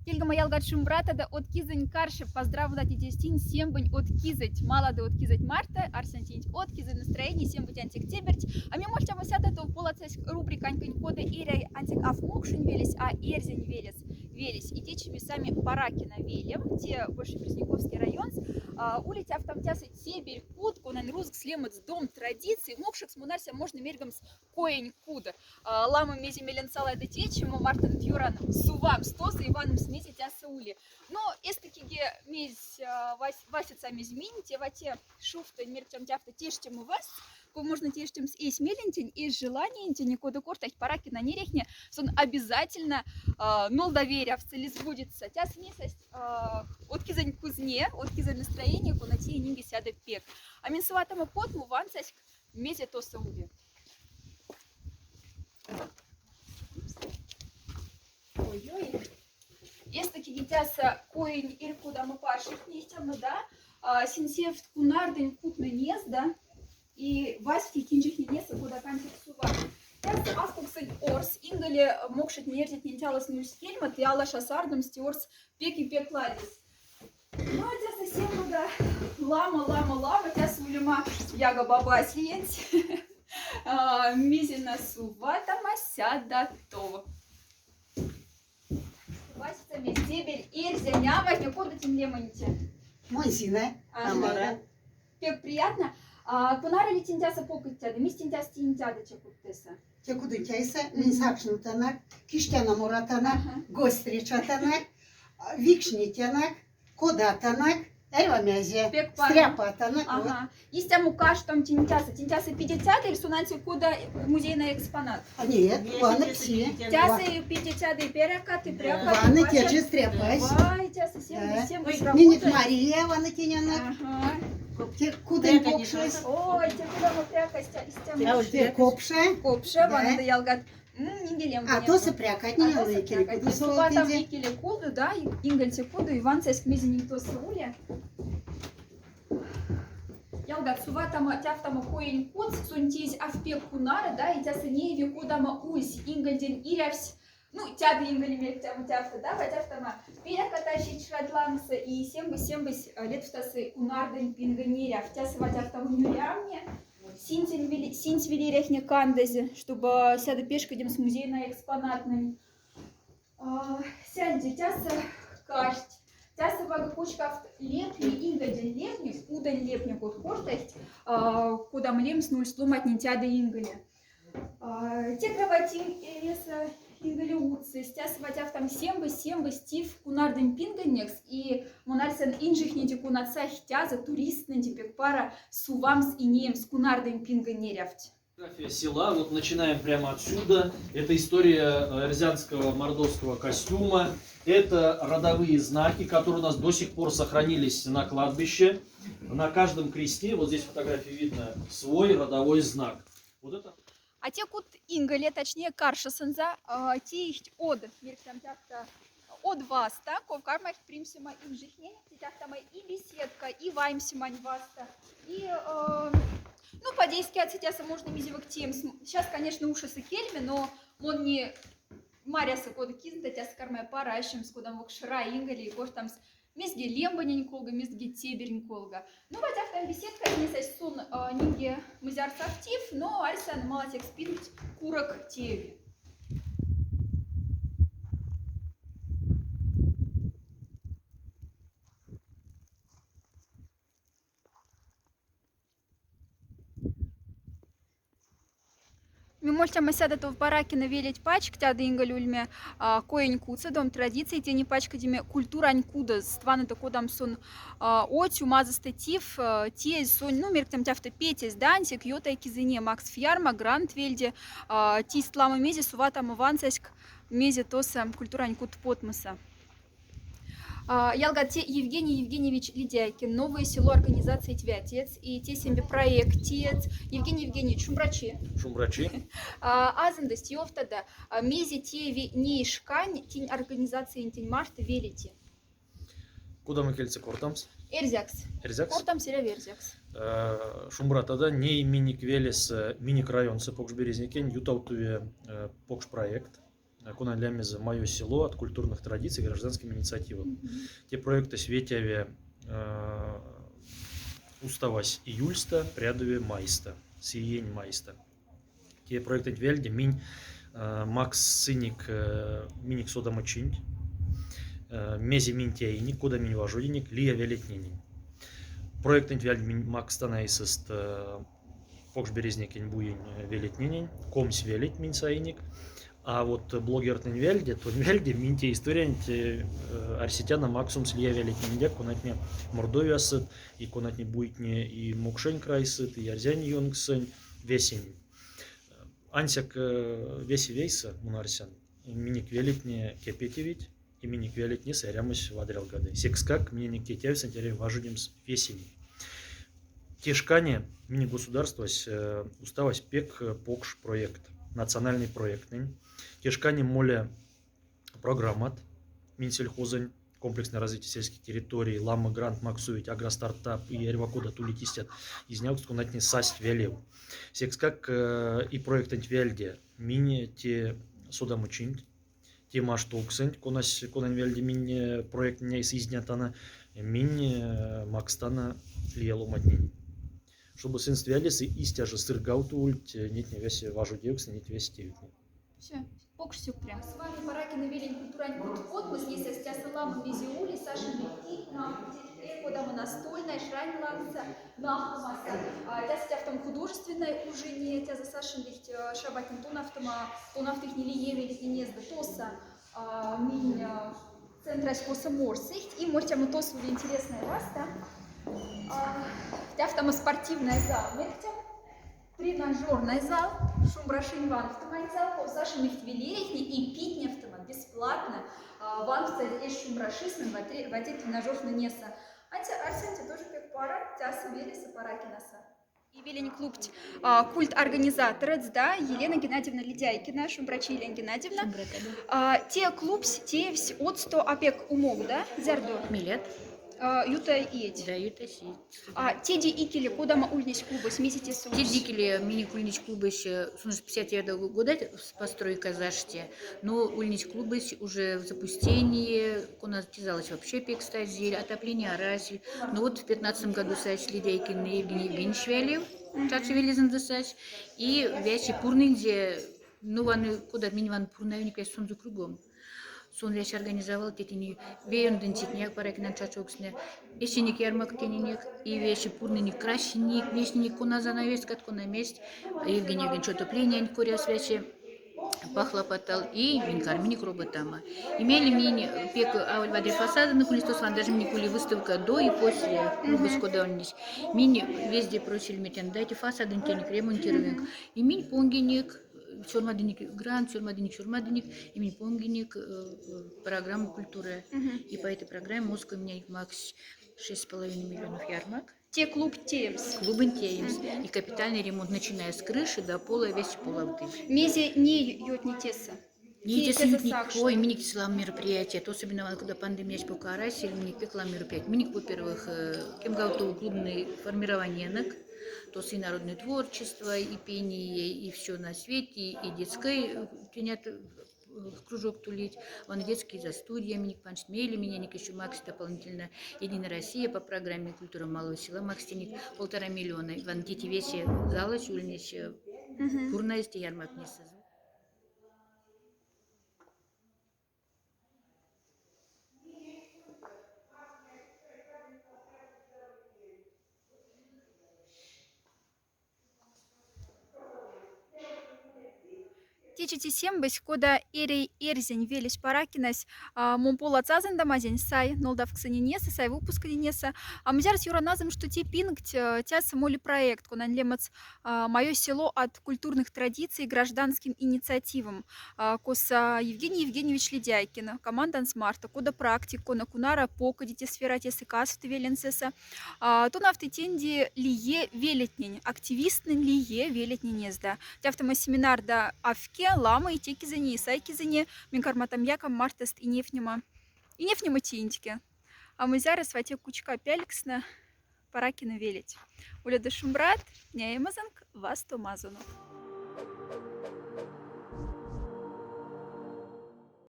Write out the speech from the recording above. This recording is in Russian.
Келгама ялгат шумбрата да откизань карше поздравлять и дестин сембань откизать мало да откизать марта арсентин откизать настроение сембань антиктеберть а мы можем осята то полацесь рубрика анькань кода ирей антик афмукшин велись а эрзень велись и течами сами Паракина велем те больше Пресняковский район улица автомтясы тебель куд конан руск слемец дом традиций мокших с мунарся можно мергом с коень куда лама мези меленцала это течему марта юран сувам стос Иваном смеси тяса ули. Но эстаки мезь васица мезь минте вате шуфта мертем тяфта тештему вас можно тештем с эс мелентень эс желание никуда кортать Паракина нерехне сон обязательно нол доверия в цели сбудется тяс месяц откизань кузне откизань настроение кунати ниги сяда пек а минсватама потму ванцась мезе тоса ули. Ой-ой. Если кигитяса коин иркуда мы паших нестям, да, синсев кунардень кутна незда и васьки кинжих неса куда кантик сува. Тяс авкуксень орс ингали мокшит нерзит нентялас нюскельма тяла шасардом стиорс пеки пекладис. Ну а тяс совсем куда лама тяс улема яга бабасиенс. Мизина сува тамася да то. Васицами стебель ирзя нява никуда тем лемоните. Мойсина, Амара. Как приятно. Кунара ли тинтяса покытя, да мис тинтяс тинтяда чекуттеса. Чекудun çaysa minsakşın tanak, kiştana moratanak, gosтречатанак, викшнитянак, кодатанак, эрвамязе, стряпатанак. Ага. Есть там укаш там тинтяса 50 или сунанти куда музейный экспонат. Нет, ванны пси. Тяса и 50 и перекат и пряка. Ванны те же стряпась. Вай, тяса всем Миник Мария ванны тянянак. Ага. Кудын копшась. Ой, те куда мы прякость. Те копша. Копша, ванны да ялгат. Нигелем. А то сопрякать не надо, кили куду там солотиде. никели куду, да, ингальте куду, Иван цайск мизинин то сауля. Ялгат сува там тяфтама коень куц, сунтись авпек кунара, да, и тяса нееви кудама ульс, ингальден ирявсь. Ну, тяды ингалимек тяфта, да, тяфтама перекатащить шратланса и сембыс лет втасы кунарден пинганеря, втясова тяфтаму нюрямне. Синть велерехне кандезе, чтобы сяда пешка идем с музейной экспонатной. Сядьте, тяса касть, тяса вага кучка лепни, ингаден лепни, удан лепни код кортасть, куда млем с нуль сломать не тяда ингали. Те кровати леса ингали уцы, стяса ватяв там сембы, стив кунарден пинганекс и монарсен инжих не теку на цах тяза туристный типек пара сувамс и неем с кунарден пинганерявть. Фотография села, вот начинаем прямо отсюда. Это история рязанского мордовского костюма. Это родовые знаки, которые у нас до сих пор сохранились на кладбище. На каждом кресте, вот здесь в фотографии видно, свой родовой знак. Вот это. А те кут ингали, точнее каршасенза, те их от вас, так, в кармах примсима и в жихне, там и беседка, и ваймсимань васта, и ну, по-дейски отсетяса можно мизивок тем. Сейчас, конечно, ушасы кельми, но он не маряса кода кизнта, тяса кармая паращим, с кодом вок шра ингали, и кош там с мизги лембаненьколга, мизги тебереньколга. Ну, хотя в там беседка, не сун нинги мызярц актив, но арсан малатек спинуть курок теви. Мы можем сядать в Паракина велить пачк, тяда ингалюльме коень куца, дом традиции, те не пачка деме культура анькуда, стваны тако дам сон отю, маза статив, те сон, ну, мерк там тяфта петесь, дантик, йота и кизыне, Макс Фьярма, Грант Вельде, тист лама мези, сува там иванцеськ, мези тоса культура анькуд потмыса. Ялгат Евгений Евгеньевич Лидяйкин, новое село организации Твятец и те семьи проектец Евгений Евгеньевич Шумбрачи. Азандость Йофтада, мези теви нейшкань, тень организации тень марта велите. Куда мы кельцы кортамс? Эрзякс. Кортам серия Верзякс. Шумбратада не миник велес миник район се покш березникен ютаутуве покш проект. кунан лямеза «Мое село» от культурных традиций гражданским инициативам. Те проекты светяве уставась июльста, прядове майста, сиень майста. Те проекты вельде минь Макс сыник миник содамочинь, мези минь тейник, куда минь важудиник, лия велетниник. Проект вельде минь Макс станайсыст покшберезникин буин велетнинин, комс велет минь сайник. А вот блогер Тенвельде, то Вельде, минте история, арсетяна максимум слия великий конатне Мордовия сыт, и конатне буйтне, и Мокшень край сыт, и Арзянь юнгсень, весень. Ансяк веси вейса, мунарсян, миник великне кепетевить, и миник великне сэрямыш вадрял гады. Секскак миник кетевс, интерес важудим с весени. Тешкане мини государства уставась пек покш проект, национальный проект. Тешкане моля программат Минсельхозень, комплексное развитие сельских территорий, Лама Грант, Максуить, Агростартап и Эрвакода Тулитистят из Няукску натни састь велев. Секс как и проект Вельде, мини те судамучин, те маштуксень, конань Вельде мини проект не изнятана, мини Макстана лиелу маднин. Чтобы сын ствялись и истяжа сыргауту ульт, нет не весе важу девкс, нет весе тевитни. Все, покш прям. С вами Паракина Велень Культурань Кут. Мы здесь с Тясалам Визиули, Саша Микит, нам куда мы настольная, шрайн лакса, нахмаса. Тяс в том художественной уже не тя за Сашин лихт шабатин тонавтых не лиевели и не тоса минь центрась коса морсихт. И можете мы тосу интересная вас, да? Тя в том спортивная зал. Тренажерный зал, шумбрашин ван автомат зал, Саша Михтвелерихни и питня автомат бесплатно. Ван в шумбрашисным в один тренажерный неса. Арсенте тоже как пара, тяса велиса пара киноса. И велень клуб культ организатора, да, Елена Геннадьевна Ледяйкина, шумбрачи Елена Геннадьевна. Те клуб, те от 100 опек умов, да, зярдо? Милет. Юта иеть. Да, юта сидит. Теди икели, куда мы ульнись клубы, смесите с Теди икели, мини кульнич клубы еще, 50 года постройка заште, но ульнич клубы уже в запустении, у нас тязалось вообще пек стазиль, отопление арасель. Но вот в 15 году сач Лидейкин Евгений Евгеньевич Вялев, чачи велизен засач, и вячи пурнынде, ну ван куда мини ван пурнавник весь сонду кругом. Сон вещь организовал тетини веян дентитняк паракинан чачоксне ещеник ярмак тенинек и вещи пурныник кращеник вещник куна занавес как куна месть Евгений Евгеньевич отопление коря свечи похлопотал и минкарминик роботама. Имели мини пек авальвадри фасада на кулистос ван даже мини кули выставка до и после без кода он здесь. Мини везде просили метен дайте фасады тенник ремонтировать и мини понгиник Чурмадиник грант, чурмадиник, имени Понгиник, программа культуры. И по этой программе Москва меня макс 6,5 миллионов ярмак. Те клуб Теемс. Клубы Теемс. И капитальный ремонт, начиная с крыши до пола, весь половты. Мези не йот не теса. Не ой, миник силам мероприятия, то особенно когда пандемия покарась, или миник пекла мероприятия. Миник, во-первых, кем готовы клубные формирования то и народное творчество, и пение, и все на свете, и детское тянят кружок тулить, вон детские за студия, миник панчмели, меня ник еще макс дополнительно Единая Россия по программе культура малого села, макс тяник 1,5 миллиона, вон дети весе зала, чульнич, пурнаисти ярмак не созу. Течити сембась, кода эрей эрзень велись паракинась, мумпола цазен дамазень сай, нолдав ксанинеса, сай выпуска нинеса. А мы зараз юраназом, что те пинкт, тя самоли проект, конан лемац мое село от культурных традиций гражданским инициативам. Коса Евгений Евгеньевич Ледяйкина, команда Ансмарта, кода практик, кона кунара пока дите сфера тесы каст веленсеса. То на автотенде лие велетнень, активистный лие велетненезда. Тя автома семинар да авке лама и теки за ней, сайки за ней, минкарматам яком мартест и нефнема тинтики. А мы зараз вате кучка пяльксна паракина велить. Уля да шумбрат, не эмазанг, вас то мазану.